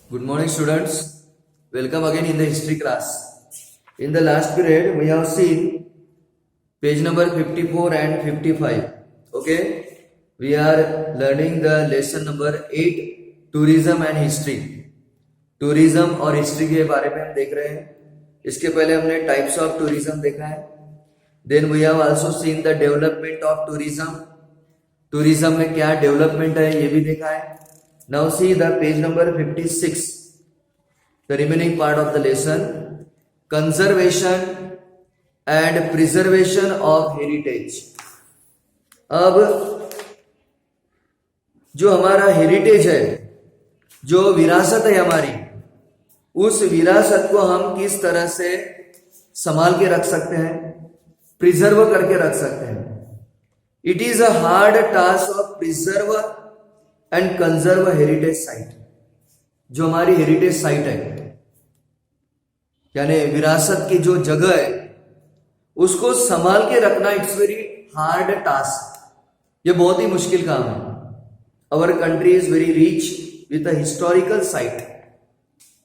Good morning, students. Welcome again in the history class. In the last period, we have seen page number 54 and 55. Okay, we are learning the lesson number 8, tourism and history. Tourism और history के बारे में हम देख रहे हैं. इसके पहले हमने टाइप्स ऑफ टूरिज्म देखा है. Then we have also seen the development of tourism. Tourism में क्या डेवलपमेंट है ये भी देखा है. Now see the page number 56, the remaining part of the lesson, conservation and preservation of heritage. अब जो हमारा हेरिटेज है, जो विरासत है हमारी, उस विरासत को हम किस तरह से संभाल के रख सकते हैं, प्रिजर्व करके रख सकते हैं. It is a hard task of preserve and conserve heritage site. जो हमारी हेरिटेज साइट है, यानी विरासत की जो जगह है, उसको संभाल के रखना इट्स वेरी हार्ड टास्क. ये बहुत ही मुश्किल काम है. Our country is very rich with a historical site.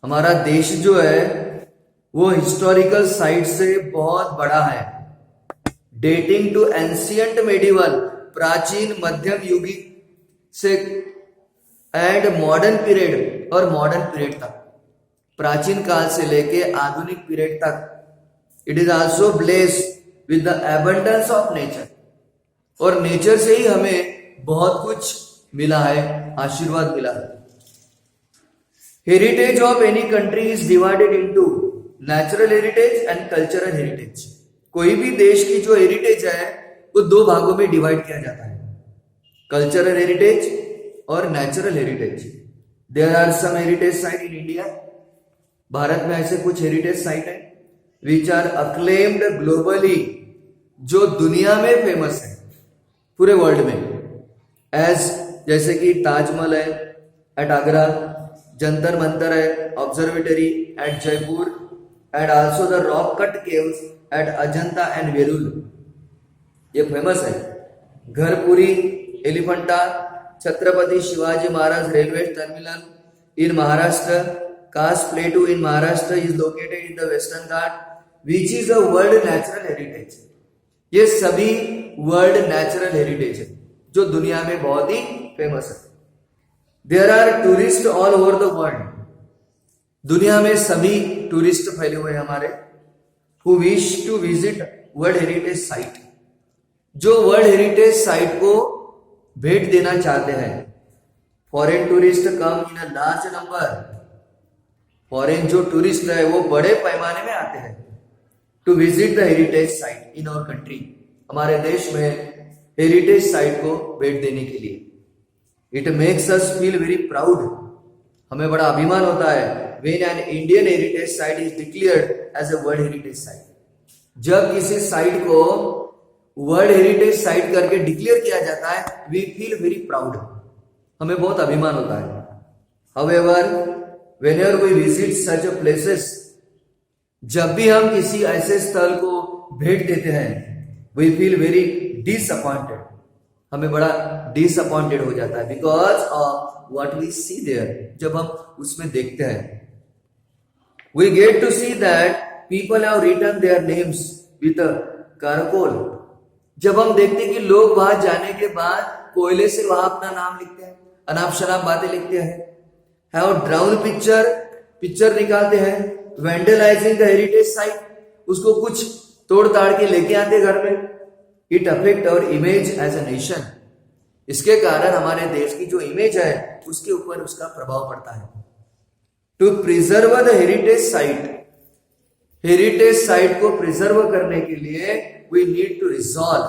हमारा देश जो है वो हिस्टोरिकल साइट से बहुत बड़ा है. डेटिंग टू एंशियंट मेडिवल, प्राचीन मध्यम युगी से एंड मॉडर्न पीरियड और मॉडर्न पीरियड तक, प्राचीन काल से लेके आधुनिक पीरियड तक. It is also blessed with the abundance of nature. और नेचर से ही हमें बहुत कुछ मिला है, आशीर्वाद मिला है. Heritage of any country is divided into natural heritage and cultural heritage. कोई भी देश की जो हेरिटेज है वो दो भागों में डिवाइड किया जाता है, कल्चरल हेरिटेज और natural heritage. There are some heritage site in India. Bharat में ऐसे कुछ हेरिटेज साइट है विच आर अक्लेम्ड ग्लोबली, जो दुनिया में फेमस है, पूरे वर्ल्ड में. एज जैसे कि ताजमहल है एट आगरा, जंतर मंतर है, observatory at Jaipur, and also the rock cut caves at Ajanta and Verul. ये फेमस है. Gharapuri, Elephanta, Chhatrapati Shivaji Maharaj railway terminal in Maharashtra, Kaas plateau in Maharashtra is located in the western Ghat which is a world natural heritage. ये सभी वर्ल्ड नेचुरल हेरिटेज है जो दुनिया में बहुत ही फेमस है. There are tourist all over the world. दुनिया में सभी टूरिस्ट फैले हुए हैं हमारे, who wish to visit world heritage site, जो वर्ल्ड हेरिटेज साइट को भेंट देना चाहते हैं. Foreign tourist come in a large number. Foreign जो टूरिस्ट है वो बड़े पैमाने में आते हैं to visit the heritage site in our country. हमारे देश में हेरिटेज साइट को भेंट देने के लिए. It makes us feel very proud. हमें बड़ा अभिमान होता है when an Indian heritage site is declared as a world heritage site. जब किसी साइट को वर्ल्ड हेरिटेज साइट करके डिक्लेयर किया जाता है, वी फील वेरी प्राउड. हमें बहुत अभिमान होता है. However whenever we visit such places, जब भी हम किसी ऐसे स्थल को भेंट देते हैं, वी फील वेरी डिसअपॉइंटेड. हमें बड़ा डिसअपॉइंटेड हो जाता है because of what we see there. जब हम उसमें देखते हैं, we get to see that people have written their names with charcoal. जब हम देखते हैं कि लोग वहां जाने के बाद कोयले से वहां अपना नाम लिखते हैं, अनाप शनाप बातें लिखते हैं. हैव ड्राउन पिक्चर निकालते हैं. वेंडलाइजिंग द हेरिटेज साइट, उसको कुछ तोड़ ताड़ के लेके आते घर में. It affect our image as a nation. इसके कारण हमारे देश की जो इमेज है उसके ऊपर उसका प्रभाव पड़ता है. To preserve the heritage site, heritage site को प्रिजर्व करने के लिए वी नीड टू रिजॉल्व,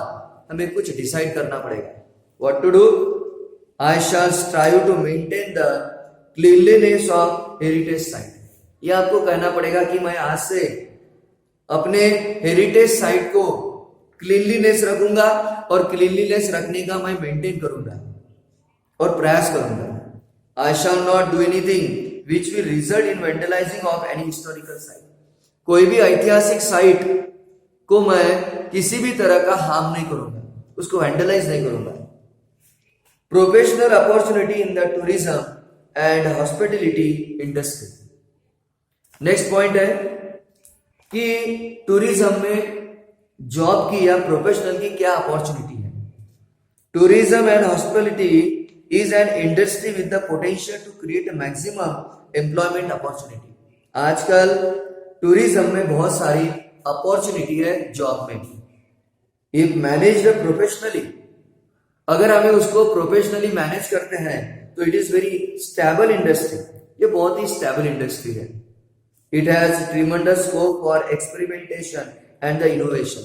हमें कुछ डिसाइड करना पड़ेगा. What to do? I shall strive to maintain the cleanliness of heritage site. यह आपको कहना पड़ेगा कि मैं आज से अपने हेरिटेज साइट को क्लीनलीनेस रखूंगा और क्लीनलीनेस रखने का मैं मेंटेन करूंगा और प्रयास करूंगा. I shall not do anything which will result in vandalising of any historical site. कोई भी ऐतिहासिक साइट को मैं किसी भी तरह का हार्म नहीं करूंगा, उसको वेंडलाइज नहीं करूंगा. Professional opportunity in the tourism and hospitality industry. Next point है कि टूरिज्म में जॉब की या प्रोफेशनल की क्या अपॉर्चुनिटी है। Tourism and hospitality is an industry with the potential to create maximum employment opportunity. आजकल टूरिज्म में बहुत सारी अपॉर्चुनिटी है जॉब में। इफ मैनेज्ड प्रोफेशनली, अगर हमें उसको प्रोफेशनली मैनेज करते हैं तो it is very stable industry. ये बहुत ही स्टेबल इंडस्ट्री है। It has tremendous scope for experimentation and the innovation.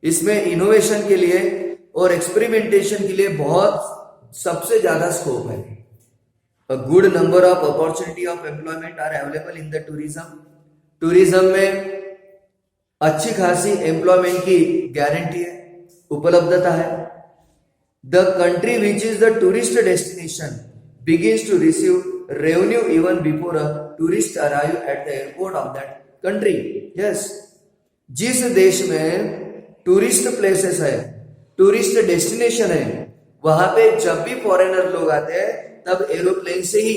इसमें इनोवेशन के लिए और एक्सपेरिमेंटेशन के लिए बहुत सबसे ज्यादा स्कोप है। A good number of opportunity of employment are available in the tourism. Tourism में अच्छी खासी एम्प्लॉयमेंट की गारंटी है, उपलब्धता है। The country which is the tourist destination begins to receive revenue even before a tourist arrive at the airport of that country. Yes, जिस देश में टूरिस्ट प्लेसेस है, टूरिस्ट डेस्टिनेशन है, वहां पे जब भी फॉरेनर लोग आते हैं तब एरोप्लेन से ही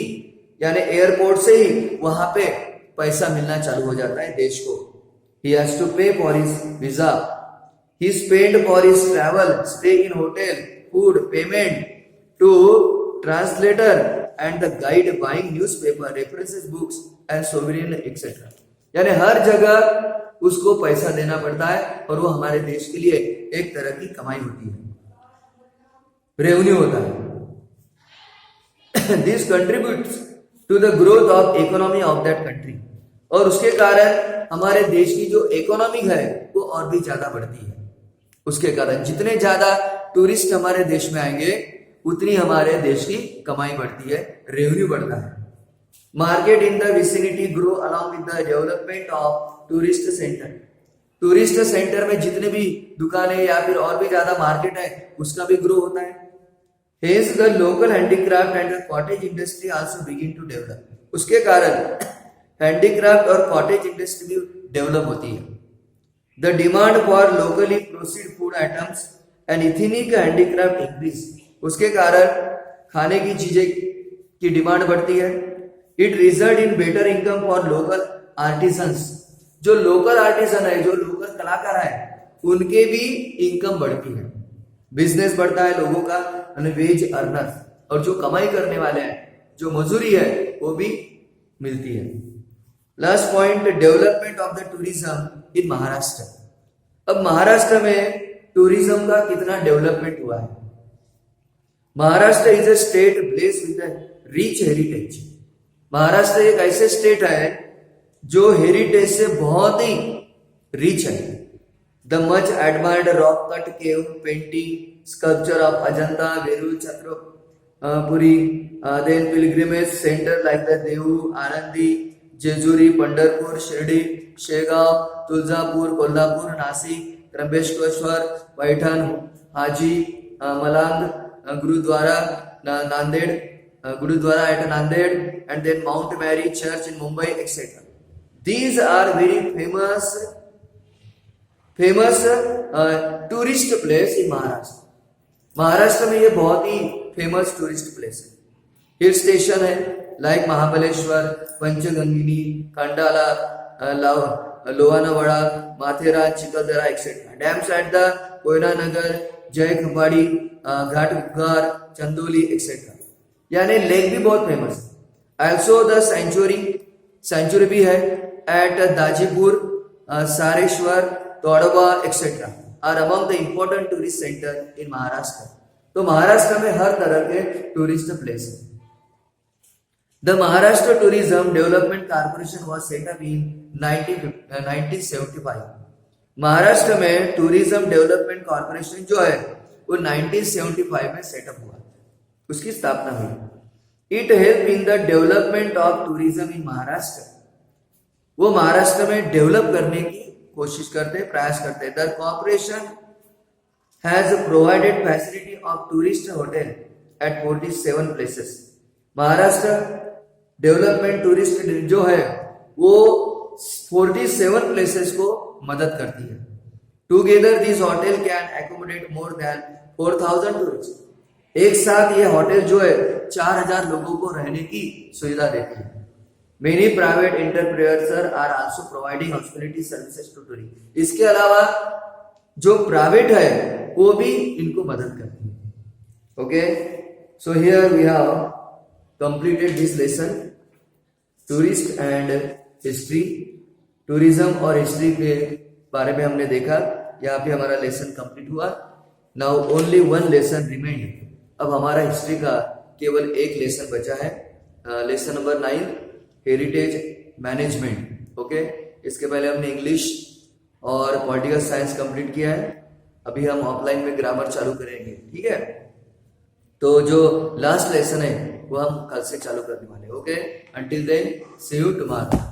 यानी एयरपोर्ट से ही वहां पे पैसा मिलना चालू हो जाता है देश को। He has to pay for his visa. He spent for his travel, stay in hotel, food, payment to translator and the guide, buying newspaper, references books and souvenir etc. यानी हर जगह उसको पैसा देना पड़ता है और वो हमारे देश के लिए एक तरह की कमाई होती है, रेवेन्यू होता है। This contributes to the growth of economy of that country. और उसके कारण हमारे देश की जो इकोनॉमी है वो और भी ज्यादा बढ़ती है। उसके कारण जितने ज्यादा टूरिस्ट हमारे देश में आएंगे उतनी हमारे देश की कमाई बढ़ती है, रेवेन्यू बढ़ता है। Market in the vicinity grow along with the development of tourist centre. Tourist centre में जितने भी दुकानें या फिर और भी ज्यादा मार्केट है उसका भी ग्रो होता है। Hence the local handicraft and the cottage industry also begin to develop. उसके कारण हैंडीक्राफ्ट और कॉटेज इंडस्ट्री भी डेवलप होती है। The demand for locally proceed food items and ethnic handicraft increase. उसके कारण खाने की चीजें की डिमांड बढ़ती है। It result in better income for local artisans. जो लोकल आर्टिसन है, जो लोकल कलाकार है, उनके भी इनकम बढ़ती है, बिजनेस बढ़ता है लोगों का, वेज अर्नर्स और जो कमाई करने वाले हैं, जो मजूरी है वो भी मिलती है। Last point, development of the tourism in Maharashtra. अब महाराष्ट्र में टूरिज्म का कितना डेवलपमेंट हुआ है। Maharashtra is a state blessed with rich heritage. Maharashtra एक ऐसे स्टेट है जो हेरिटेज से बहुत ही रिच है। The much admired rock cut cave painting sculpture of Ajanta Verul Chhatrapuri, then pilgrimage centre like the Dehu, Anandi, Jejuri, Pandharpur, Shirdi, Shegaon, Tuljapur, Kolhapur, Nashik, Trimbakeshwar, Paithan, Haji, मलांग, gurdwara Nanded, gurdwara at Nanded, and then Mount Mary Church in Mumbai, etc. These are very famous tourist place in Maharashtra. Maharashtra में ये बहुत ही famous tourist place है। Hill station है like Mahabaleshwar, Panchgangini, Khandala, Lohanawada, Matheran, Chikhaldara etcetera. Dams at the Koyna Nagar, Jai Khambadi, घाट बुखार, Chandoli etcetera. यानी lake भी बहुत फेमस है। ऑल्सो द सेंचुरी भी है at Dajipur, Sareshwar, Todwa etcetera are among the important tourist centre in Maharashtra. तो महाराष्ट्र में हर तरह के टूरिस्ट प्लेस है। The Maharashtra tourism development corporation was set up in 1975। Maharashtra में टूरिज्म डेवलपमेंट कॉर्पोरेशन जो है वो 1975 में सेटअप हुआ, उसकी स्थापना हुई। It help in the development of tourism in Maharashtra. वो महाराष्ट्र में डेवलप करने की कोशिश करते, प्रयास करते। The corporation has provided facility of tourist hotel eight 47 places. Maharashtra development tourist जो है वो 47 प्लेसेस को मदद करती है। Together this hotel can accommodate more than 4000 tourist. एक साथ ये होटल जो है 4000 लोगों को रहने की सुविधा देती है। Many private entrepreneurs are also providing hospitality services to tourist. इसके अलावा जो प्राइवेट है वो भी इनको मदद करती है। Okay, so here we have completed this lesson, tourist and history. Tourism और हिस्ट्री के बारे में हमने देखा। यहाँ पे हमारा लेसन कंप्लीट हुआ। Now only one lesson remaining. अब हमारा हिस्ट्री का केवल एक लेसन बचा है, lesson number 9, heritage management. Okay, इसके पहले हमने इंग्लिश और पॉलिटिकल साइंस कंप्लीट किया है। अभी हम ऑफलाइन में ग्रामर चालू करेंगे, ठीक है। तो जो लास्ट लेसन है वो हम कल से चालू करने वाले। Okay, until then see you tomorrow.